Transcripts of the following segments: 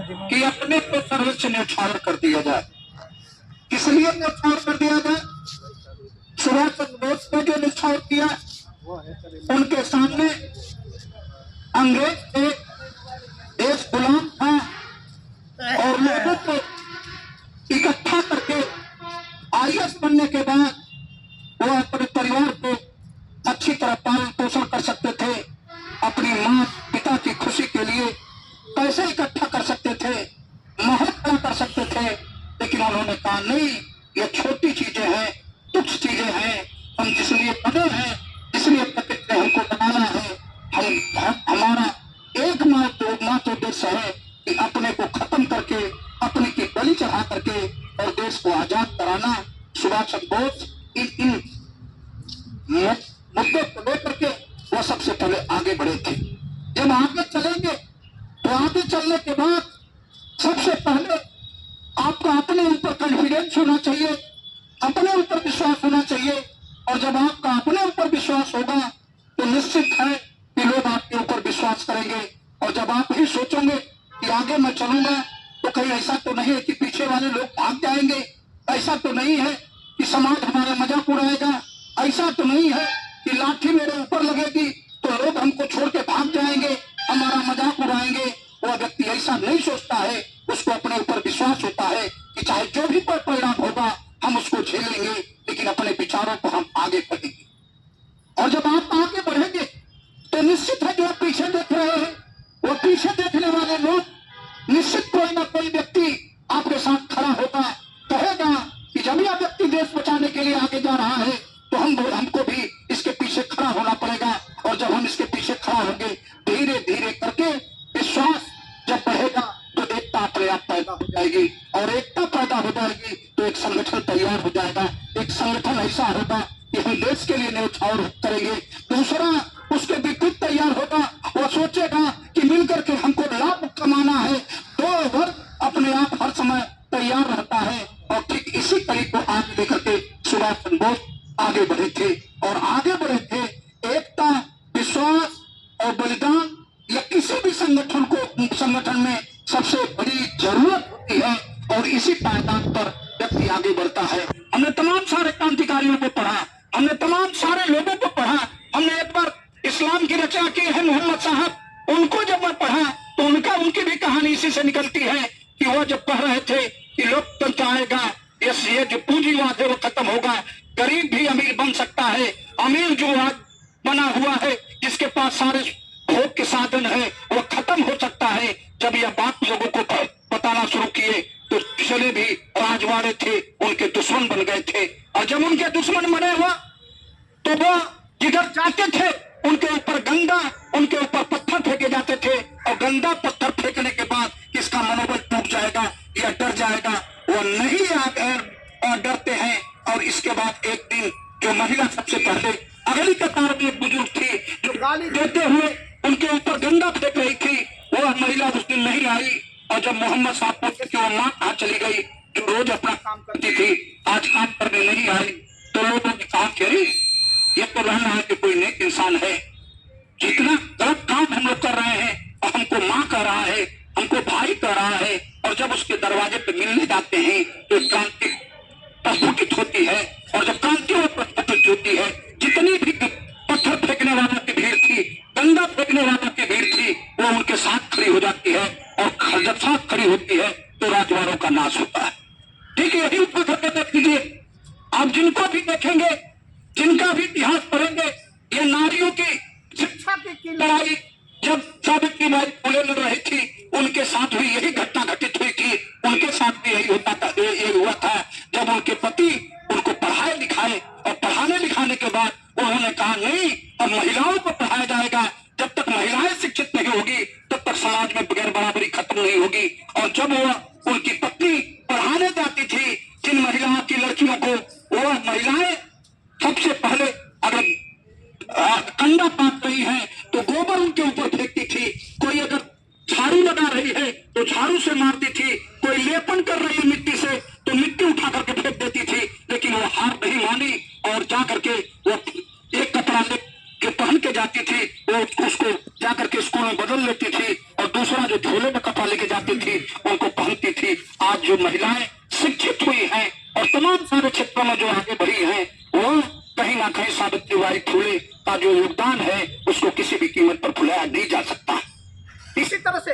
कि अपने को सर्वोच्च न्यौछावर कर दिया जाए। किस लिए न्यौछावर कर दिया जाए? सुभाष चंद्र बोस ने जो न्यौछावर किया, उनके सामने अंग्रेज थे, देश गुलाम था और लोगों को इकट्ठा करके आईएएस बनने के बाद वो अपने परिवार को अच्छी तरह पालन पोषण कर सकते थे, अपनी माँ पिता की खुशी के लिए पैसे इकट्ठा कर सकते थे, महल खड़ा कर सकते थे। लेकिन उन्होंने कहा नहीं, ये छोटी चीजें हैं, तुच्छ चीजें हैं, हम जिसलिए बने हैं, जिसलिए प्रकृति ने हमको बनाना है, हमारा एकमात्र उद्देश्य है कि अपने को खत्म करके, अपने की बलि चढ़ा करके और देश को आजाद कराना। सुभाष चंद्र बोस इन मुद्दों को लेकर के वो सबसे पहले आगे बढ़े थे। जब आगे चलेंगे तो आगे चलने के बाद सबसे पहले आपका अपने ऊपर कॉन्फिडेंस होना चाहिए, अपने ऊपर विश्वास होना चाहिए। और जब आपका अपने ऊपर विश्वास होगा तो निश्चित है कि लोग आपके ऊपर विश्वास करेंगे। और जब आप ही सोचोगे कि आगे मैं चलूंगा तो कहीं ऐसा तो नहीं है कि पीछे वाले लोग भाग जाएंगे, ऐसा तो नहीं है कि समाज हमारा मजाक उड़ाएगा, ऐसा तो नहीं है कि लाठी मेरे ऊपर लगेगी तो लोग हमको छोड़ के भाग जाएंगे, हमारा मजाक उड़ाएंगे। वो व्यक्ति ऐसा नहीं सोचता है, उसको अपने ऊपर विश्वास होता है कि चाहे जो भी परिणाम होगा हम उसको झेलेंगे, लेकिन अपने विचारों को हम आगे बढ़ेंगे। और जब आप आगे बढ़ेंगे तो निश्चित है जो आप पीछे देख रहे हैं, वो पीछे देखने वाले लोग निश्चित कोई ना कोई व्यक्ति आपके साथ खड़ा होगा, कहेगा कि जब यह व्यक्ति देश बचाने के लिए आगे जा रहा है तो हमको भी इसके पीछे खड़ा होना पड़ेगा। और जब हम इसके पीछे खड़ा होंगे, धीरे धीरे करके विश्वास जब बढ़ेगा तो एकता अपने आप पैदा हो जाएगी, और एकता पैदा हो जाएगी तो एक संगठन तैयार हो जाएगा। एक संगठन ऐसा होगा कि हम देश के लिए न्यौछावर करेंगे। दूसरा उसके विपरीत तैयार होगा, वो सोचेगा कि मिलकर के हमको लाभ कमाना है। दो वर्ग अपने आप हर समय तैयार रहता है। और ठीक इसी तरीके को आगे लेकर के सुभाष चंद्र बोस आगे बढ़े थे, और आगे बढ़े थे एकता, विश्वास और बलिदान। या किसी भी संगठन में सबसे बड़ी जरूरत होती है, और इसी पायदान पर व्यक्ति आगे बढ़ता है। हमने तमाम सारे क्रांतिकारियों को पढ़ा, हमने तमाम सारे लोगों को पढ़ा। हमने एक बार इस्लाम की रचना की है मोहम्मद साहब, उनको जब मैं पढ़ा तो उनकी भी कहानी इसी से निकलती है कि वो जब कह रहे थे कि लोकतंत्र आएगा, ये जो पूंजीवाद है वो खत्म होगा, गरीब भी अमीर बन सकता है, अमीर जो आज बना हुआ है जिसके पास सारे भोग के साधन है वो खत्म हो सकता है। जब यह बात लोगों को बताना शुरू किए तो पिछले भी राजवाड़े थे उनके दुश्मन बन गए थे। और जब उनके दुश्मन बने हुआ तो वो जिधर जाते थे उनके ऊपर गंदा, उनके ऊपर पत्थर फेंके जाते थे। और गंदा पत्थर फेंकने के बाद किसका मनोबल टूट जाएगा या डर जाएगा, वो नहीं डरते हैं। और इसके बाद एक दिन जो महिला सबसे पहले अगली कतार में एक बुजुर्ग थी जो गाली देते हुए उनके ऊपर गंदा फेंक रही थी, वो महिला उस दिन नहीं आई। और जब मोहम्मद साहब पूछे कि वो माँ कहाँ चली गई जो रोज अपना काम करती थी, आज काम करने नहीं आई, तो लोगों ने कहा कि ये तो रहना है कि कोई नेक इंसान है, जितना गलत काम हम लोग कर रहे हैं और हमको माँ कह रहा है, हमको भाई कह रहा है। और जब उसके दरवाजे पे मिलने जाते हैं तो क्रांति प्रस्फुटित होती है। और जब क्रांति में प्रस्फुटित होती है, जितनी भी पत्थर फेंकने वालों की भीड़ थी, गंदा फेंकने वालों की भीड़ थी, वो उनके साथ खड़ी हो जाती है। और जब साथ खड़ी होती है तो राजवाड़ों का नाश होता है। ठीक है, यही उठा करके देख लीजिए, आप जिनको भी देखेंगे, जिनका भी इतिहास पढ़ेंगे, ये नारियों की शिक्षा की लड़ाई जब सावित्रीबाई फुले लड़ रही थी उनके साथ भी यही घटना घटित हुई थी। उनके साथ भी यही होता था, ये हुआ था। जब उनके पति उनको पढ़ाए लिखाए और पढ़ाने लिखाने के बाद उन्होंने कहा नहीं, अब महिलाओं को पढ़ाया जाएगा, जब तक महिलाएं शिक्षित नहीं होगी तब तक समाज में बगैर बराबरी खत्म नहीं होगी। और जब वो उनकी पत्नी पढ़ाने जाती थी जिन महिलाओं की लड़कियों को, वो महिलाएं सबसे पहले अगर कंधा पात रही है तो गोबर उनके ऊपर फेंकती थी, कोई अगर झाड़ू लगा रही है तो झाड़ू से मारती थी, कोई लेपन कर रही है मिट्टी से तो मिट्टी उठा करके फेंक देती थी। लेकिन वो हार नहीं मानी और जा करके वो एक कपड़ा जो पहन के जाती थी वो उसको जा करके स्कूल में बदल लेती थी और दूसरा दूसरा जो झोले में कपड़ा लेके जाती थी उनको पहनती थी। आज जो महिलाएं शिक्षित हुई हैं और तमाम सारे क्षेत्रों में जो आगे बढ़ी हैं, वो कहीं ना कहीं सावित्री बाई फुले का जो योगदान है उसको किसी भी कीमत पर भुलाया नहीं जा सकता। इसी तरह से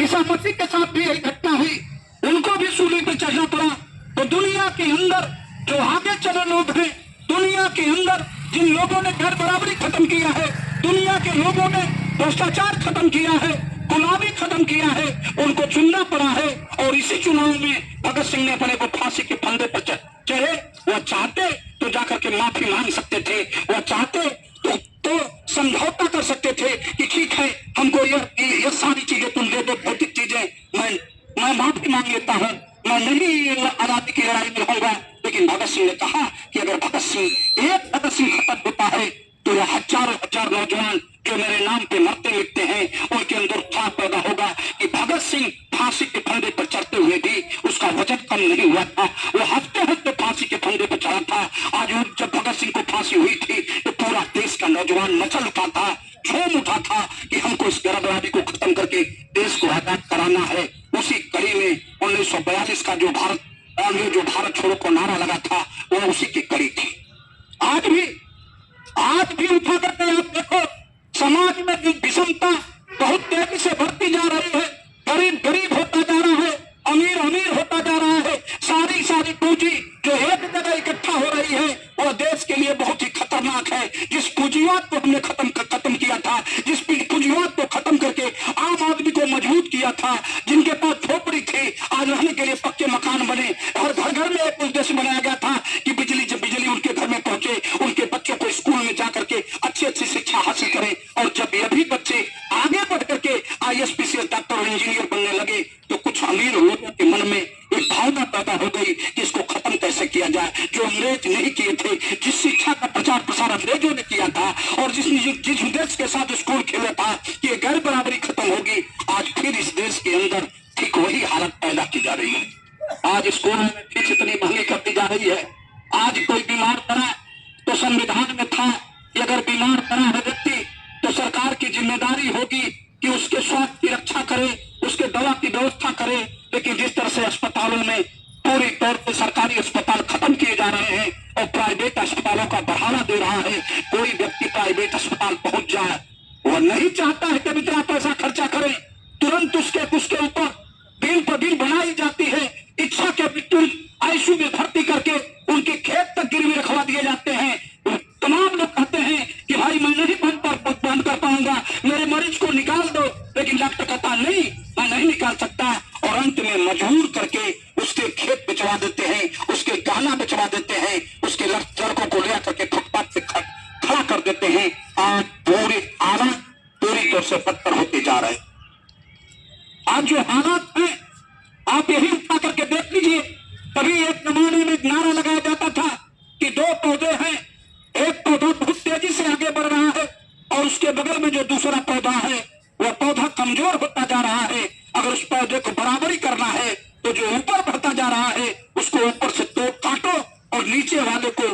ईसा मसीह के साथ भी यही घटना हुई, उनको भी सूली पे चढ़ना पड़ा। तो दुनिया के अंदर जो आगे चले लोग हैं, दुनिया के अंदर जिन लोगों ने घर बराबरी खत्म किया है, दुनिया के लोगों ने भ्रष्टाचार खत्म किया है, गुलामी खत्म किया है, उनको चुनना पड़ा है। और इसी चुनाव में भगत सिंह ने अपने को फांसी के फंदे पर चढ़े। वह चाहते तो जाकर के माफी मांग सकते थे, वह चाहते तो समझौता कर सकते थे कि ठीक है हमको ये सारी चीजें तुम दे दो, भौतिक चीजें मैं माफी मांग लेता हूँ, मैं नहीं आजादी की लड़ाई में रहूंगा। लेकिन भगत सिंह ने कहा कि अगर एक भगत सिंह खत्म होता है तो यह हजारों हजार नौजवान जो मेरे नाम पे मरते मिटते हैं उनके अंदर उत्साह पैदा होगा कि भगत सिंह फांसी के फंदे पर चढ़ते हुए भी उसका वजन कम नहीं हुआ था, वो हफ्ते हफ्ते फांसी के फंदे पर चढ़ा था। आज जब भगत सिंह को फांसी हुई थी तो पूरा देश का नौजवान मचल उठा था, झूम उठा था कि हमको इस गर्भवादी को खत्म करके देश को आजाद कराना है। उसी कड़ी में 1942 का जो भारत छोड़ो को नारा लगा था वो उसी की कड़ी थी। आज भी उठा करके आप देखो, समाज में विषमता बहुत तेजी से बढ़ती जा रही है, गरीब गरीब होता जा रहा है, अमीर अमीर होता जा रहा है। सारी पूंजी जो एक जगह इकट्ठा हो रही है वह देश के लिए बहुत ही खतरनाक है। जिस पूंजीवाद को हमने खत्म किया था, जिस पूंजीवाद को खत्म करके आम आदमी को मजबूत किया था, जिनके पास झोपड़ी थी आज रहने के लिए पक्के मकान बने, और घर घर में एक उद्देश्य बनाया गया था कि जब बिजली उनके घर में पहुंचे, उनके बच्चों को स्कूल में जाकर के अच्छी शिक्षा हासिल करें। और जब ये भी बच्चे आगे बढ़ करके IAS PCS डॉक्टर और इंजीनियर बनने लगे तो कुछ अमीर लोगों के मन में एक भावना पैदा हो गई कि इसको खत्म कैसे किया जाए। जो अंग्रेज नहीं किए थे, जिस शिक्षा का प्रचार प्रसार अंग्रेजों ने किया था और जिस उद्देश्य के साथ स्कूल खेला था कि गैर बराबरी खत्म होगी, आज फिर इस देश के अंदर ठीक वही हालत पैदा की जा रही है। आज स्कूल में फीस इतनी महंगी करती जा रही है। आज कोई बीमार पड़ा तो संविधान में था कि अगर बीमार पड़ा है व्यक्ति तो सरकार की जिम्मेदारी होगी कि उसके स्वास्थ्य की रक्षा करे, उसके दवा की व्यवस्था करे। लेकिन जिस तरह से अस्पतालों में पूरी तौर पर सरकारी अस्पताल खत्म किए जा रहे हैं और प्राइवेट अस्पतालों का बढ़ावा दे रहा है, कोई व्यक्ति प्राइवेट अस्पताल पहुंच जाए, वह नहीं चाहता है कि इतना पैसा खर्चा करे। तुरंत उसके ऊपर बिल पर बिल बनाई जाती है। इच्छा के विरुद्ध ICU में भर्ती करके उनके खेत तक गिरवी रखवा दिए जाते हैं। तमाम लोग कहते हैं कि भाई मैं नहीं बंद कर पाऊंगा, मेरे मरीज को निकाल दो, लेकिन डॉक्टर कहता नहीं, मैं नहीं निकाल सकता। और अंत में मजबूर करके उसके खेत बेचवा देते हैं, उसके गहना बेचवा देते हैं, उसके लड़कों को ले करके फुटपाथ पे खड़ा कर देते हैं। आज पूरी हालत पूरी तौर से बदतर होते जा रहे हैं। आज जो हालात हैं आप यही उठा करके देख लीजिए। कभी एक जमाने में नारा लगाया जाता था कि 2 पौधे हैं, एक पौधा बहुत तेजी से आगे बढ़ रहा है और उसके बगल में जो दूसरा पौधा है वह पौधा कमजोर होता जा रहा है। अगर उस पौधे को बराबरी करना है तो जो ऊपर बढ़ता जा रहा है उसको ऊपर से तोड़ काटो और नीचे वाले को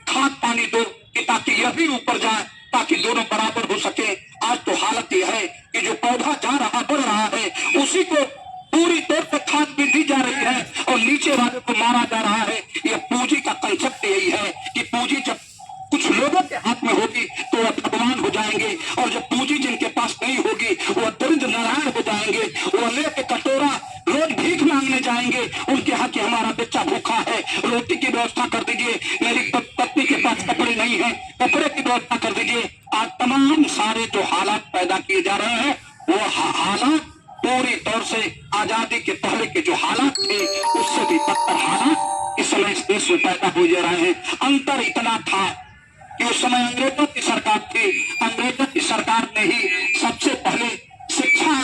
खाद पानी दो कि ताकि यह भी ऊपर जाए, ताकि दोनों बराबर हो सके। आज तो हालत यह है कि जो पौधा जा रहा बढ़ रहा है उसी को पूरी तौर पर खाद भी दी जा रही है और नीचे वाले को मारा जा रहा है। यह पूंजी का कंसेप्ट यही है कि पूंजी जब कुछ लोगों के हाथ में होगी तो वह भगवान हो जाएंगे, और जब पूंजी जिनके पास नहीं होगी वह दरिद्र नारायण हो जाएंगे। वह लेके कटोरा रोज भीख मांगने जाएंगे उनके यहाँ कि हमारा बच्चा भूखा है, रोटी की व्यवस्था कर दीजिए, मेरी पत्नी के पास कपड़े नहीं है, कपड़े की व्यवस्था कर दीजिए। आज तमाम सारे जो हालात पैदा किए जा रहे हैं वो हालात पूरी तौर से आजादी के पहले के जो हालात थे उससे भी बदतर हालात इस समय इस देश में पैदा हो जा रहे हैं। अंतर इतना था कि उस समय अंग्रेजों की सरकार थी, अंग्रेजों की सरकार ने ही सबसे पहले शिक्षा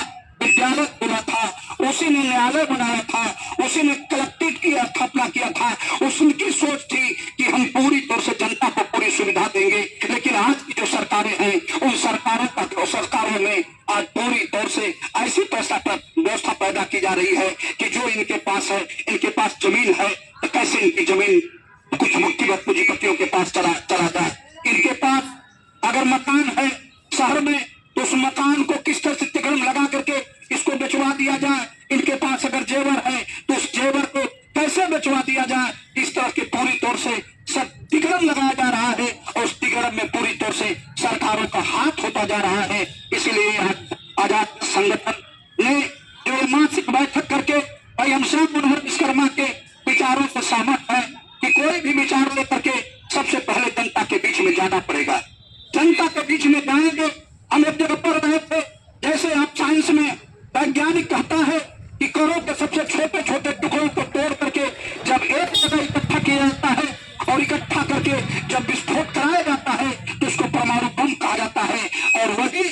विद्यालय खोला था, उसी ने न्यायालय बनाया था, उसी ने कलेक्ट्रेट की स्थापना किया था। उसकी सोच थी कि हम पूरी तौर से जनता को पूरी सुविधा देंगे। लेकिन आज की जो सरकारें हैं उन सरकारों में आज पूरी तौर से ऐसी व्यवस्था पैदा की जा रही है कि जो इनके पास है, इनके पास जमीन है तो कैसे इनकी जमीन कुछ व्यक्तिगत पूंजीपतियों के पास चला जाए। इनके पास अगर मकान है शहर में तो उस मकान को किस तरह से तिगड़म लगा करके सरकारों का हाथ होता जा रहा है। इसलिए आजाद संगठन ने जो ये मानसिक बैठक करके भाई हम श्याम मनोहर विश्वकर्मा के विचारों से सहमत है कि कोई भी विचार लेकर के सबसे पहले जनता के बीच में जाना पड़ेगा। जनता के बीच में जाएंगे। हम एक जगह पढ़ रहे थे, जैसे आप साइंस में वैज्ञानिक कहता है कि करों के सबसे छोटे छोटे टुकड़ों को तोड़ करके जब एक जगह इकट्ठा किया जाता है और इकट्ठा करके जब विस्फोट कराया जाता है तो उसको परमाणु बम कहा जाता है। और वही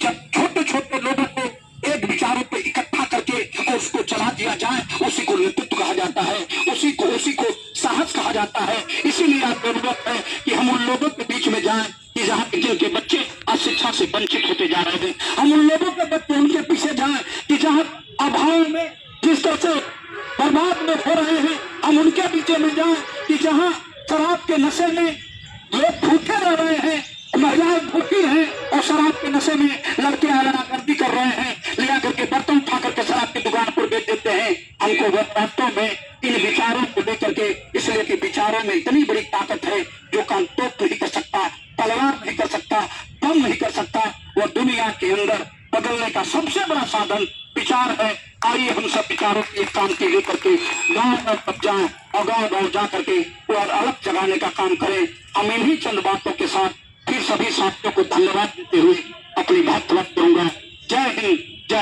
जब छोटे छोटे लोगों को एक विचारों पे इकट्ठा करके और उसको चला दिया जाए, उसी को नेतृत्व कहा जाता है, उसी को साहस कहा जाता है। इसीलिए आज जरूरत है कि हम उन लोगों के बीच में जाएं कि जहाँ जिनके बच्चे अशिक्षा से वंचित होते जा रहे हैं, हम उन लोगों के बच्चे उनके पीछे जाएं कि जहाँ अभाव में जिस तरह से बर्बाद में हो रहे हैं, हम उनके पीछे में जाएं कि जहाँ शराब के नशे में लोग भूखे रह रहे हैं, महिलाएं भूखी हैं और शराब के नशे में लड़के आलाकर्दी कर रहे हैं, लिया करके बर्तन उठा करके शराब की दुकान पर बेच देते हैं। हमको वास्तव में इन विचारों को लेकर के, इसलिए कि विचारों में इतनी बड़ी ताकत है जो काम तोप नहीं कर सकता, तलवार नहीं कर सकता, बम नहीं कर सकता। वो दुनिया के अंदर बदलने का सबसे बड़ा साधन विचार है। आइए हम सब विचारों की एक काम के लेकर के गाँव तक जाए और गाँव जा करके और अलग जगाने का काम करें। हम इन्हीं चंद बातों के साथ फिर सभी साथियों को धन्यवाद देते हुए अपनी बात समाप्त करूंगा। जय हिंद।